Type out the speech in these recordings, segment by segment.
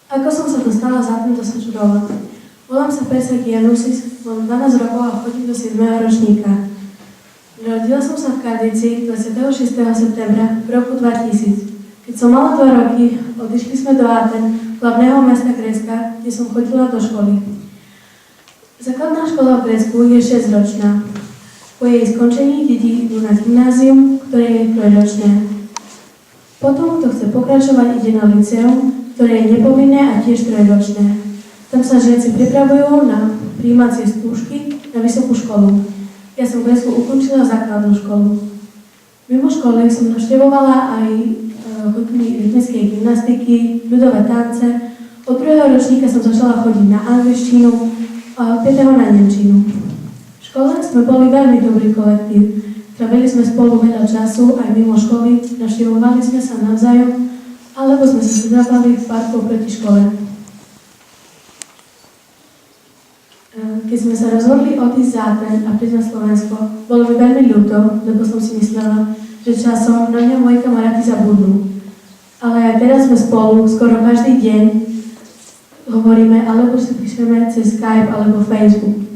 Ako som sa dostala za tento čudovať? Volám sa Perseky Janusis, mám 12 rokov a chodím do 7. ročníka. Narodila som sa v Kardici 26. septembra v roku 2000. Keď som mala 2 roky, odišli sme do Aten, hlavného mesta Grécka, kde som chodila do školy. Základná škola v Grécku je 6-ročná. Po jej skončení deti idú na gymnázium, ktoré je 3-ročné. Potom, kto chce pokračovať, ide na lyceum, ktoré je nepovinné a tiež 3-ročné. Tam sa žiaci pripravujú na prijímacie skúšky na vysokú školu. Ja som v Grécku ukončila základnú školu. Mimo školy som navštevovala aj hodiny rytmickej gymnastiky, ľudové tance. Od 2. ročníka som začala chodiť na angličtinu a od 5. na nemčinu. V škole sme boli veľmi dobrý kolektív. Trávili sme spolu veľa času aj mimo školy, navštevovali sme sa navzájom, alebo sme sa stretávali v parku proti škole. Keď sme sa rozhodli odísť z Aten a prísť na Slovensko, bolo mi veľmi ľúto, lebo som si myslela, že časom na mňa moji kamaráti zabudnú. Ale aj teraz sme spolu, skoro každý deň hovoríme, alebo si píšeme cez Skype alebo Facebook.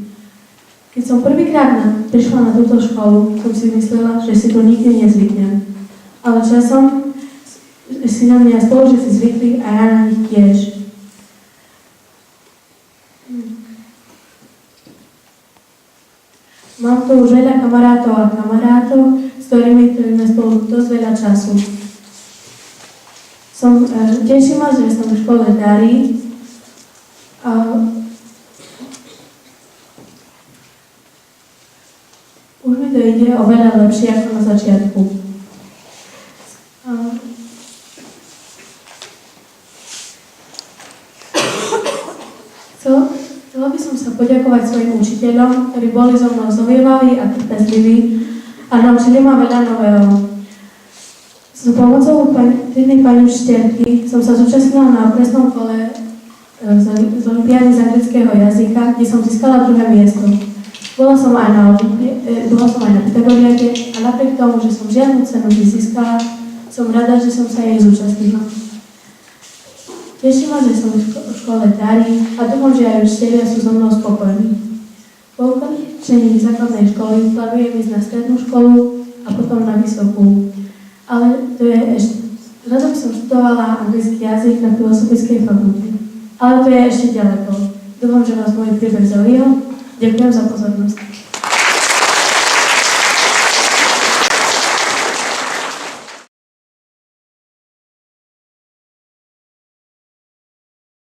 Keď som prvýkrát prišla na túto školu, som si myslela, že si to nikdy nezvyknem. Ale časom si na mňa spolužiaci zvykli a ja na nich tiež. Mám tu už veľa kamarátov a kamarátov, s ktorými trávime spolu dosť veľa času. Teším ma, že sa v škole darí. Už mi to ide oveľa lepšie ako na začiatku. Chcela by som sa poďakovať svojim učiteľom, ktorí boli so mnou zhovievaví a trpezliví a naučili ma veľa nového. S pomocou jednej pani učiteľky som sa zúčastnila na okresnom kole z olympiády z anglického jazyka, kde som získala 2. miesto. Bola som aj na Pythagoriade a napriek tomu, že som žiadnu cenu nezískala, som rada, že som sa jej zúčastnila. Teším ma, že som v škole darí a dúfam, že aj učitelia sú so mnou spokojní. Po ukončení základnej školy plánujem ísť na strednú školu a potom na vysokú. Ale to je ešte... Rada by som študovala anglický jazyk na filozofickej fakulte. Ale to je ešte ďaleko. Dúfam, že vás môj príbeh zaujal. Ďakujem za pozornosť.